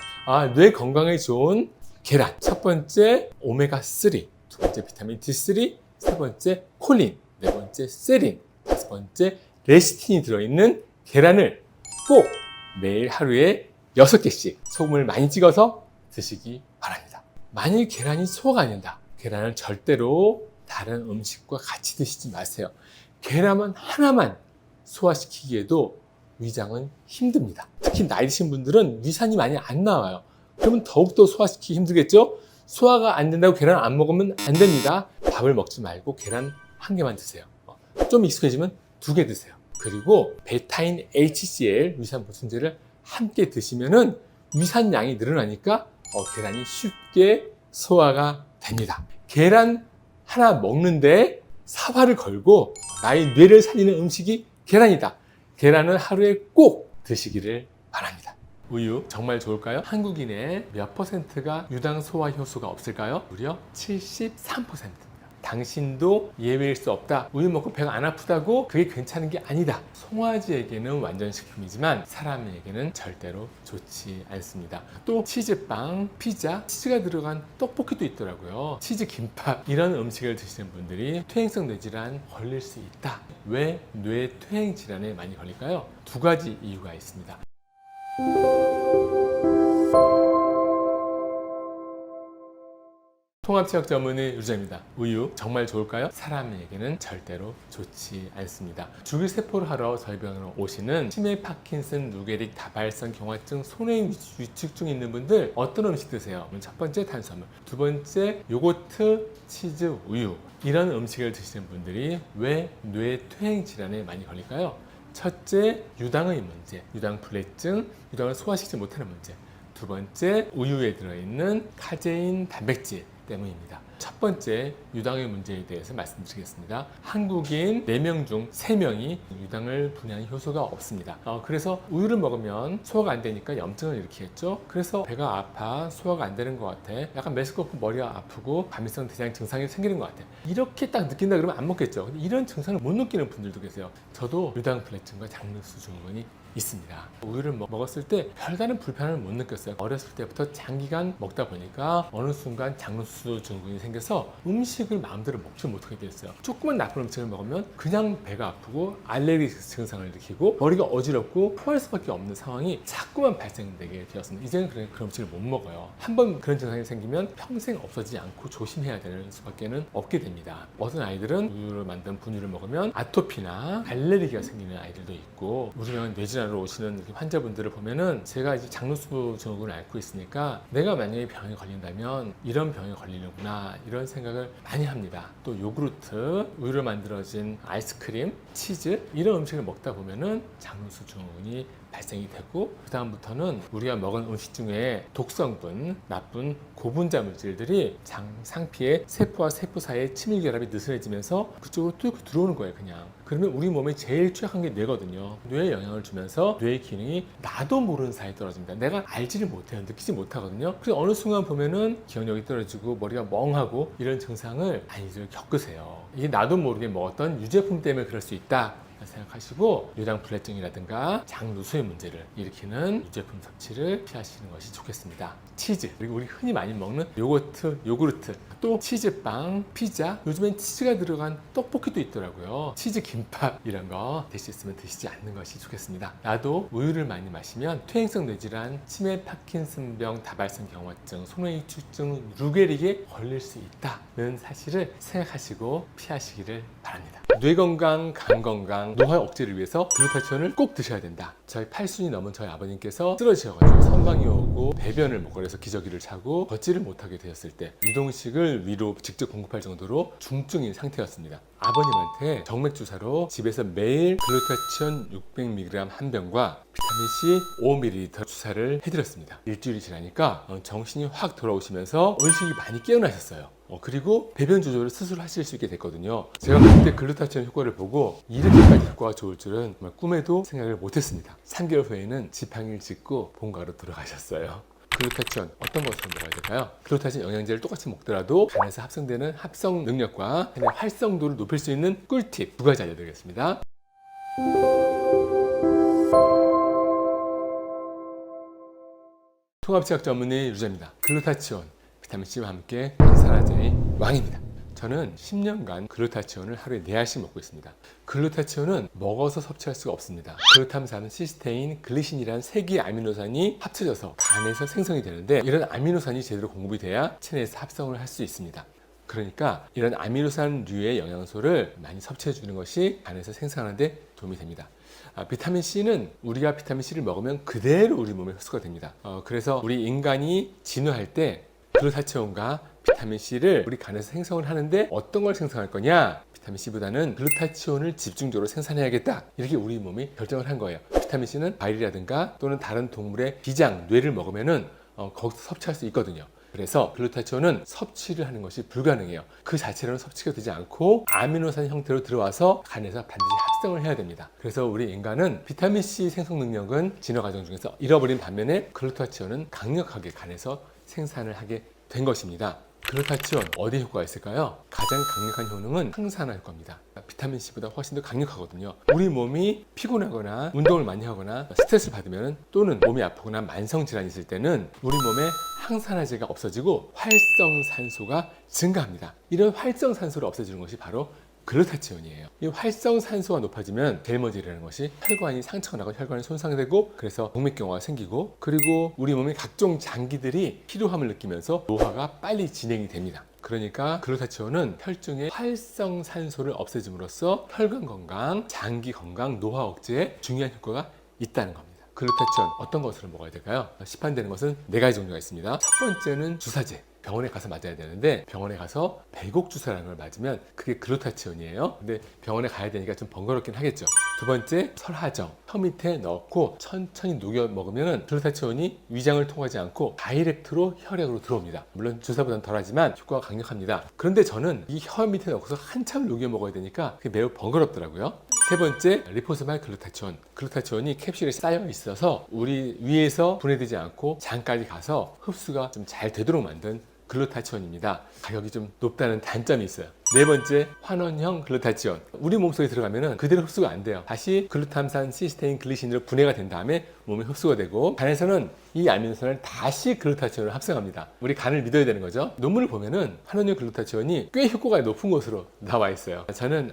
뇌 건강에 좋은 계란, 첫 번째 오메가3, 두 번째 비타민 D3, 세 번째 콜린, 네 번째 세린, 다섯 번째 레시틴이 들어있는 계란을 꼭 매일 하루에 6개씩 소금을 많이 찍어서 드시기 바랍니다. 만일 계란이 소화가 안 된다, 계란을 절대로 다른 음식과 같이 드시지 마세요. 계란 하나만 소화시키기에도 위장은 힘듭니다. 특히 나이 드신 분들은 위산이 많이 안 나와요. 그러면 더욱더 소화시키기 힘들겠죠? 소화가 안 된다고 계란 안 먹으면 안 됩니다. 밥을 먹지 말고 계란 한 개만 드세요. 좀 익숙해지면 2개 드세요. 그리고 베타인 HCl 위산 보충제를 함께 드시면은 위산량이 늘어나니까 계란이 쉽게 소화가 됩니다. 계란 하나 먹는데 사활을 걸고 나의 뇌를 살리는 음식이 계란이다. 계란은 하루에 꼭 드시기를 바랍니다. 우유 정말 좋을까요? 한국인의 몇 %가 유당 소화 효소가 없을까요? 무려 73%입니다. 당신도 예외일 수 없다. 우유 먹고 배가 안 아프다고 그게 괜찮은 게 아니다. 송아지에게는 완전 식품이지만 사람에게는 절대로 좋지 않습니다. 또 치즈빵, 피자, 치즈가 들어간 떡볶이도 있더라고요. 치즈 김밥, 이런 음식을 드시는 분들이 퇴행성 뇌질환 걸릴 수 있다. 왜 뇌 퇴행 질환에 많이 걸릴까요? 2가지 이유가 있습니다. 통합치약 전문의 유자입니다. 우유 정말 좋을까요? 사람에게는 절대로 좋지 않습니다. 줄기세포를 하러 저희 병원에 오시는 치매, 파킨슨, 루게릭, 다발성 경화증, 손해 위축증 있는 분들 어떤 음식 드세요? 첫 번째 탄수화물, 두 번째 요거트, 치즈, 우유, 이런 음식을 드시는 분들이 왜 뇌 퇴행 질환에 많이 걸릴까요? 첫째, 유당의 문제, 유당불내증, 유당을 소화시키지 못하는 문제. 두 번째, 우유에 들어있는 카제인 단백질 때문입니다. 첫 번째, 유당의 문제에 대해서 말씀드리겠습니다. 한국인 4명 중 3명이 유당을 분해하는 효소가 없습니다. 그래서 우유를 먹으면 소화가 안 되니까 염증을 일으키겠죠. 그래서 배가 아파, 소화가 안 되는 것 같아, 약간 메스껍고 머리가 아프고 감미성 대장 증상이 생기는 것 같아, 이렇게 딱 느낀다 그러면 안 먹겠죠. 근데 이런 증상을 못 느끼는 분들도 계세요. 저도 유당불내증과 장누수 증후군이 있습니다. 우유를 먹었을 때 별다른 불편함을 못 느꼈어요. 어렸을 때부터 장기간 먹다 보니까 어느 순간 장누수 증후군이 생겨서 음식을 마음대로 먹지 못하게 됐어요. 조그만 나쁜 음식을 먹으면 그냥 배가 아프고 알레르기 증상을 일으키고 머리가 어지럽고 토할 수밖에 없는 상황이 자꾸만 발생되게 되었습니다. 이제는 그런 음식을 못 먹어요. 한번 그런 증상이 생기면 평생 없어지지 않고 조심해야 되는 수밖에 없게 됩니다. 어떤 아이들은 우유를 만든 분유를 먹으면 아토피나 알레르기가 생기는 아이들도 있고, 우리 병원 뇌질환으로 오시는 환자분들을 보면은 제가 이제 장누수 증후군을 앓고 있으니까 내가 만약에 병에 걸린다면 이런 병에 걸리는구나, 이런 생각을 많이 합니다. 또 요구르트, 우유로 만들어진 아이스크림, 치즈, 이런 음식을 먹다 보면은 장누수 증후군이 발생이 되고, 그 다음부터는 우리가 먹은 음식 중에 독성분, 나쁜 고분자 물질들이 장 상피의 세포와 세포 사이에 친밀 결합이 느슨해지면서 그쪽으로 뚫고 들어오는 거예요. 그냥 그러면 우리 몸에 제일 취약한 게 뇌거든요. 뇌에 영향을 주면서 뇌의 기능이 나도 모르는 사이에 떨어집니다. 내가 알지를 못해요. 느끼지 못하거든요. 그래서 어느 순간 보면은 기억력이 떨어지고 머리가 멍하고 이런 증상을 많이들 겪으세요. 이게 나도 모르게 먹었던 유제품 때문에 그럴 수 있다 생각하시고, 유당불내증이라든가 장누수의 문제를 일으키는 유제품 섭취를 피하시는 것이 좋겠습니다. 치즈, 그리고 우리 흔히 많이 먹는 요거트, 요구르트, 또 치즈빵, 피자, 요즘엔 치즈가 들어간 떡볶이도 있더라고요. 치즈 김밥, 이런 거 될 수 있으면 드시지 않는 것이 좋겠습니다. 나도 우유를 많이 마시면 퇴행성 뇌질환, 치매, 파킨슨병, 다발성 경화증, 소뇌이축증, 루게릭에 걸릴 수 있다는 사실을 생각하시고 피하시기를 바랍니다. 뇌 건강, 간 건강, 노화 억제를 위해서 글루타치온을 꼭 드셔야 된다. 저희 80이 넘은 저희 아버님께서 쓰러지셔가지고 선망이 오고 배변을 못 걸어서 기저귀를 차고 걷지를 못하게 되었을 때 유동식을 위로 직접 공급할 정도로 중증인 상태였습니다. 아버님한테 정맥 주사로 집에서 매일 글루타치온 600mg 한 병과 비타민C 5ml 주사를 해드렸습니다. 일주일이 지나니까 정신이 확 돌아오시면서 의식이 많이 깨어나셨어요. 그리고 배변 조절을 스스로 하실 수 있게 됐거든요. 제가 그때 글루타치온 효과를 보고 이렇게까지 효과가 좋을 줄은 정말 꿈에도 생각을 못했습니다. 3개월 후에는 지팡이를 짚고 본가로 돌아가셨어요. 글루타치온 어떤 것으로 먹어야 될까요? 글루타치온 영양제를 똑같이 먹더라도 간에서 합성되는 합성 능력과 간의 활성도를 높일 수 있는 꿀팁 2가지 알려드리겠습니다. 통합치약 전문의 유재입니다. 글루타치온, 비타민C와 함께 항산화제의 왕입니다. 저는 10년간 글루타치온을 하루에 4알씩 먹고 있습니다. 글루타치온은 먹어서 섭취할 수가 없습니다. 글루탐산, 시스테인, 글리신이라는 3개의 아미노산이 합쳐져서 간에서 생성이 되는데, 이런 아미노산이 제대로 공급이 돼야 체내에서 합성을 할 수 있습니다. 그러니까 이런 아미노산류의 영양소를 많이 섭취해 주는 것이 간에서 생성하는 데 도움이 됩니다. 비타민C는 우리가 비타민C를 먹으면 그대로 우리 몸에 흡수가 됩니다. 그래서 우리 인간이 진화할 때 글루타치온과 비타민C를 우리 간에서 생성을 하는데 어떤 걸 생성할 거냐? 비타민C보다는 글루타치온을 집중적으로 생산해야겠다, 이렇게 우리 몸이 결정을 한 거예요. 비타민C는 과일이라든가 또는 다른 동물의 비장, 뇌를 먹으면은 거기서 섭취할 수 있거든요. 그래서 글루타치온은 섭취를 하는 것이 불가능해요. 그 자체로는 섭취가 되지 않고 아미노산 형태로 들어와서 간에서 반드시 합성을 해야 됩니다. 그래서 우리 인간은 비타민C 생성 능력은 진화 과정 중에서 잃어버린 반면에 글루타치온은 강력하게 간에서 생산을 하게 된 것입니다. 글루타치온 어디 효과가 있을까요? 가장 강력한 효능은 항산화일 겁니다. 비타민C보다 훨씬 더 강력하거든요. 우리 몸이 피곤하거나 운동을 많이 하거나 스트레스를 받으면, 또는 몸이 아프거나 만성질환이 있을 때는 우리 몸에 항산화제가 없어지고 활성산소가 증가합니다. 이런 활성산소를 없애주는 것이 바로 글루타치온이에요. 이 활성산소가 높아지면 델머질이라는 것이 혈관이 상처가 나고 혈관이 손상되고, 그래서 동맥경화가 생기고, 그리고 우리 몸의 각종 장기들이 피로함을 느끼면서 노화가 빨리 진행이 됩니다. 그러니까 글루타치온은 혈중의 활성산소를 없애줌으로써 혈관 건강, 장기 건강, 노화 억제에 중요한 효과가 있다는 겁니다. 글루타치온 어떤 것으로 먹어야 될까요? 시판되는 것은 4가지 종류가 있습니다. 첫 번째는 주사제. 병원에 가서 맞아야 되는데 병원에 가서 배곡 주사라는 걸 맞으면 그게 글루타치온이에요. 근데 병원에 가야 되니까 좀 번거롭긴 하겠죠. 두 번째, 설하정. 혀 밑에 넣고 천천히 녹여 먹으면 글루타치온이 위장을 통하지 않고 다이렉트로 혈액으로 들어옵니다. 물론 주사보다는 덜하지만 효과가 강력합니다. 그런데 저는 이 혀 밑에 넣고서 한참 녹여 먹어야 되니까 그게 매우 번거롭더라고요. 세 번째, 리포소말 글루타치온. 글루타치온이 캡슐에 쌓여 있어서 우리 위에서 분해되지 않고 장까지 가서 흡수가 좀 잘 되도록 만든 글루타치온입니다. 가격이 좀 높다는 단점이 있어요. 네 번째, 환원형 글루타치온. 우리 몸속에 들어가면 그대로 흡수가 안 돼요. 다시 글루탐산 시스테인 글리신으로 분해가 된 다음에 몸에 흡수가 되고 간에서는 이 아미노산을 다시 글루타치온을 합성합니다. 우리 간을 믿어야 되는 거죠. 논문을 보면은 환원형 글루타치온이 꽤 효과가 높은 것으로 나와 있어요. 저는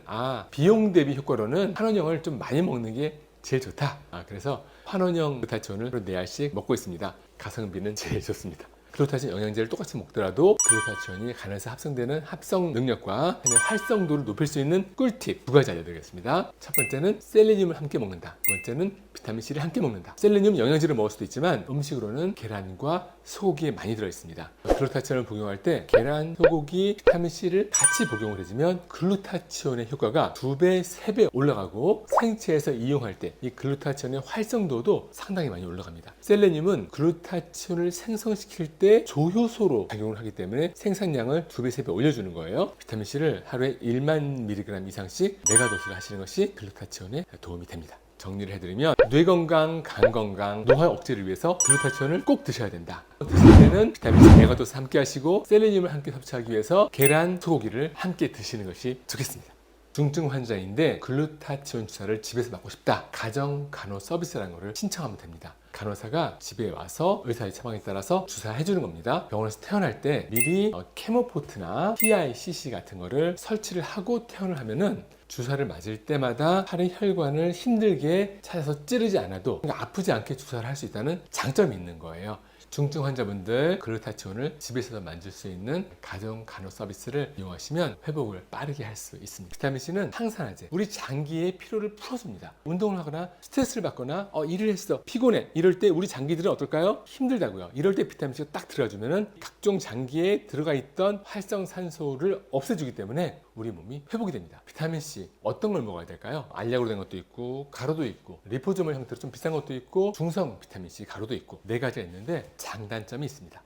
비용 대비 효과로는 환원형을 좀 많이 먹는 게 제일 좋다. 그래서 환원형 글루타치온을 4알씩 먹고 있습니다. 가성비는 제일 좋습니다. 글루타치온 영양제를 똑같이 먹더라도 글루타치온이 간에서 합성되는 합성 능력과 활성도를 높일 수 있는 꿀팁 2가지 알려드리겠습니다. 첫 번째는 셀레늄을 함께 먹는다. 두 번째는 비타민C를 함께 먹는다. 셀레늄 영양제로 먹을 수도 있지만 음식으로는 계란과 소고기에 많이 들어있습니다. 글루타치온을 복용할 때 계란, 소고기, 비타민C를 같이 복용을 해주면 글루타치온의 효과가 2배, 3배 올라가고 생체에서 이용할 때 이 글루타치온의 활성도도 상당히 많이 올라갑니다. 셀레늄은 글루타치온을 생성시킬 때 조효소로 작용을 하기 때문에 생산량을 2배, 3배 올려주는 거예요. 비타민C를 하루에 1만 mg 이상씩 메가도스를 하시는 것이 글루타치온에 도움이 됩니다. 정리를 해드리면 뇌 건강, 간 건강, 노화 억제를 위해서 글루타치온을 꼭 드셔야 된다. 드실 때는 비타민C 메가도스 함께 하시고 셀레늄을 함께 섭취하기 위해서 계란, 소고기를 함께 드시는 것이 좋겠습니다. 중증 환자인데 글루타치온 주사를 집에서 맞고 싶다. 가정 간호 서비스라는 것을 신청하면 됩니다. 간호사가 집에 와서 의사의 처방에 따라서 주사해 주는 겁니다. 병원에서 퇴원할 때 미리 케모포트나 PICC 같은 거를 설치를 하고 퇴원을 하면은 주사를 맞을 때마다 팔의 혈관을 힘들게 찾아서 찌르지 않아도 아프지 않게 주사를 할 수 있다는 장점이 있는 거예요. 중증 환자분들 글루타치온을 집에서도 만질 수 있는 가정 간호 서비스를 이용하시면 회복을 빠르게 할 수 있습니다. 비타민C는 항산화제, 우리 장기의 피로를 풀어줍니다. 운동을 하거나 스트레스를 받거나 일을 했어, 피곤해, 이럴 때 우리 장기들은 어떨까요? 힘들다고요. 이럴 때 비타민C가 딱 들어주면은 각종 장기에 들어가 있던 활성산소를 없애주기 때문에 우리 몸이 회복이 됩니다. 비타민C 어떤 걸 먹어야 될까요? 알약으로 된 것도 있고 가루도 있고 리포소말 형태로 좀 비싼 것도 있고 중성 비타민C 가루도 있고 4가지가 있는데 장단점이 있습니다.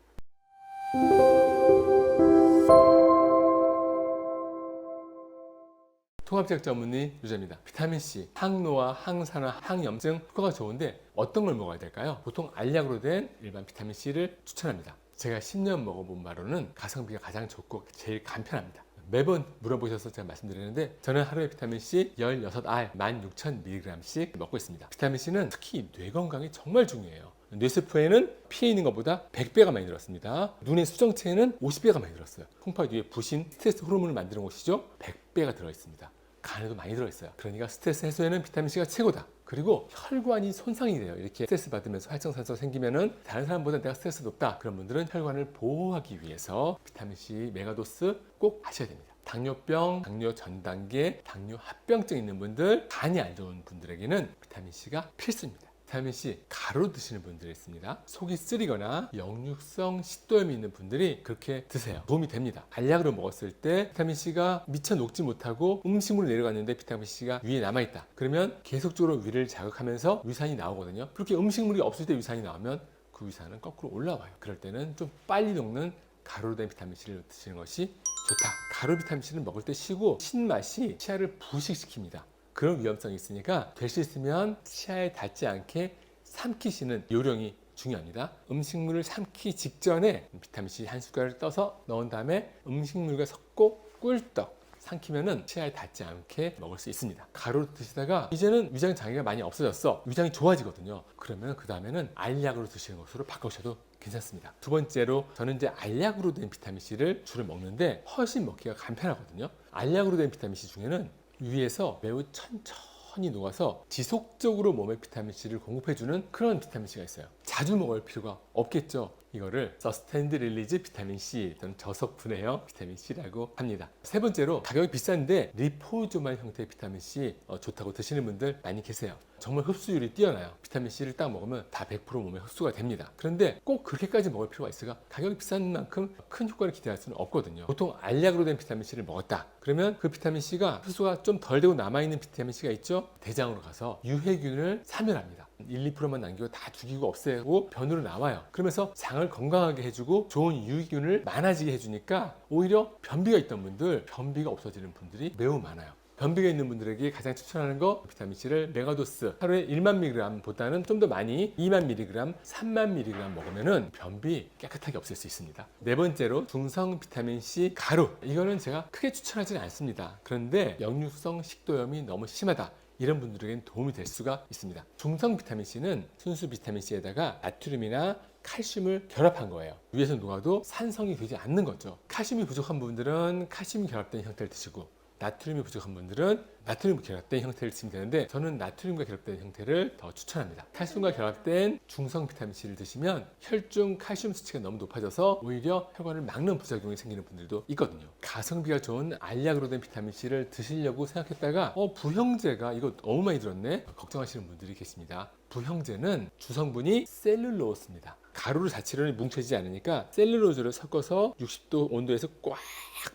통합제약 전문의 유재입니다. 비타민C, 항노화, 항산화, 항염증 효과가 좋은데 어떤 걸 먹어야 될까요? 보통 알약으로 된 일반 비타민C를 추천합니다. 제가 10년 먹어본 바로는 가성비가 가장 좋고 제일 간편합니다. 매번 물어보셔서 제가 말씀드리는데 저는 하루에 비타민C 16알 16,000mg씩 먹고 있습니다. 비타민C는 특히 뇌 건강에 정말 중요해요. 뇌세포에는 피해 있는 것보다 100배가 많이 들었습니다. 눈의 수정체에는 50배가 많이 들었어요. 콩팥 위에 부신 스트레스 호르몬을 만드는 곳이죠. 100배가 들어있습니다. 간에도 많이 들어있어요. 그러니까 스트레스 해소에는 비타민C가 최고다. 그리고 혈관이 손상이 돼요. 이렇게 스트레스 받으면서 활성산소가 생기면은 다른 사람보다 내가 스트레스 높다. 그런 분들은 혈관을 보호하기 위해서 비타민C 메가도스 꼭 하셔야 됩니다. 당뇨병, 당뇨 전 단계, 당뇨 합병증 있는 분들, 간이 안 좋은 분들에게는 비타민C가 필수입니다. 비타민C 가루 드시는 분들이 있습니다. 속이 쓰리거나 역류성 식도염이 있는 분들이 그렇게 드세요. 도움이 됩니다. 알약으로 먹었을 때 비타민C가 미처 녹지 못하고 음식물로 내려갔는데 비타민C가 위에 남아있다. 그러면 계속적으로 위를 자극하면서 위산이 나오거든요. 그렇게 음식물이 없을 때 위산이 나오면 그 위산은 거꾸로 올라와요. 그럴 때는 좀 빨리 녹는 가루로 된 비타민C를 드시는 것이 좋다. 가루 비타민C를 먹을 때 쉬고 신맛이 치아를 부식시킵니다. 그런 위험성이 있으니까 될 수 있으면 치아에 닿지 않게 삼키시는 요령이 중요합니다. 음식물을 삼키기 직전에 비타민C 한 숟갈을 떠서 넣은 다음에 음식물과 섞고 꿀떡 삼키면은 치아에 닿지 않게 먹을 수 있습니다. 가루로 드시다가 이제는 위장 장애가 많이 없어졌어. 위장이 좋아지거든요. 그러면 그 다음에는 알약으로 드시는 것으로 바꾸셔도 괜찮습니다. 두 번째로 저는 이제 알약으로 된 비타민C를 주로 먹는데 훨씬 먹기가 간편하거든요. 알약으로 된 비타민C 중에는 위에서 매우 천천히 녹아서 지속적으로 몸에 비타민C를 공급해주는 그런 비타민C가 있어요. 자주 먹을 필요가 없겠죠. 이거를 서스테인드 릴리즈 비타민C 또는 저속 분해형 비타민C라고 합니다. 세 번째로 가격이 비싼데 리포소말 형태의 비타민C 좋다고 드시는 분들 많이 계세요. 정말 흡수율이 뛰어나요. 비타민C를 딱 먹으면 다 100% 몸에 흡수가 됩니다. 그런데 꼭 그렇게까지 먹을 필요가 있을까? 가격이 비싼 만큼 큰 효과를 기대할 수는 없거든요. 보통 알약으로 된 비타민C를 먹었다. 그러면 그 비타민C가 흡수가 좀 덜 되고 남아있는 비타민C가 있죠? 대장으로 가서 유해균을 사멸합니다. 1, 2%만 남기고 다 죽이고 없애고 변으로 나와요. 그러면서 장을 건강하게 해주고 좋은 유익균을 많아지게 해주니까 오히려 변비가 있던 분들, 변비가 없어지는 분들이 매우 많아요. 변비가 있는 분들에게 가장 추천하는 거 비타민C를 메가도스 하루에 1만 mg 보다는 좀 더 많이 2만 mg, 3만 mg 먹으면은 변비 깨끗하게 없앨 수 있습니다. 네 번째로 중성 비타민C 가루. 이거는 제가 크게 추천하지는 않습니다. 그런데 역류성 식도염이 너무 심하다. 이런 분들에게는 도움이 될 수가 있습니다. 중성 비타민C는 순수 비타민C에다가 나트륨이나 칼슘을 결합한 거예요. 위에서 녹아도 산성이 되지 않는 거죠. 칼슘이 부족한 분들은 칼슘이 결합된 형태를 드시고 나트륨이 부족한 분들은 나트륨이 결합된 형태를 드시면 되는데 저는 나트륨과 결합된 형태를 더 추천합니다. 칼슘과 결합된 중성 비타민C를 드시면 혈중 칼슘 수치가 너무 높아져서 오히려 혈관을 막는 부작용이 생기는 분들도 있거든요. 가성비가 좋은 알약으로 된 비타민C를 드시려고 생각했다가 부형제가 이거 너무 많이 들었네 걱정하시는 분들이 계십니다. 부형제는 주성분이 셀룰로스입니다. 가루 자체로는 뭉쳐지지 않으니까 셀룰로즈를 섞어서 60도 온도에서 꽉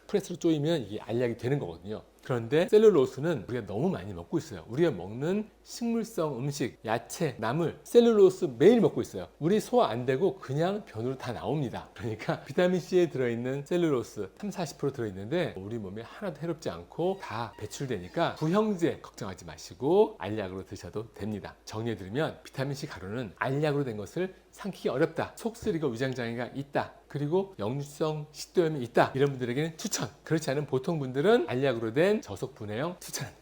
프레스로 조이면 이게 알약이 되는 거거든요. 그런데 셀룰로스는 우리가 너무 많이 먹고 있어요. 우리가 먹는 식물성 음식, 야채, 나물, 셀룰로스 매일 먹고 있어요. 우리 소화 안 되고 그냥 변으로 다 나옵니다. 그러니까 비타민C에 들어있는 셀룰로스 30-40% 들어있는데 우리 몸에 하나도 해롭지 않고 다 배출되니까 부형제 걱정하지 마시고 알약으로 드셔도 됩니다. 정리해드리면 비타민C 가루는 알약으로 된 것을 삼키기 어렵다. 속 쓰리고 위장장애가 있다. 그리고 역류성 식도염이 있다. 이런 분들에게는 추천. 그렇지 않은 보통 분들은 알약으로 된 저속 분해형 추천합니다.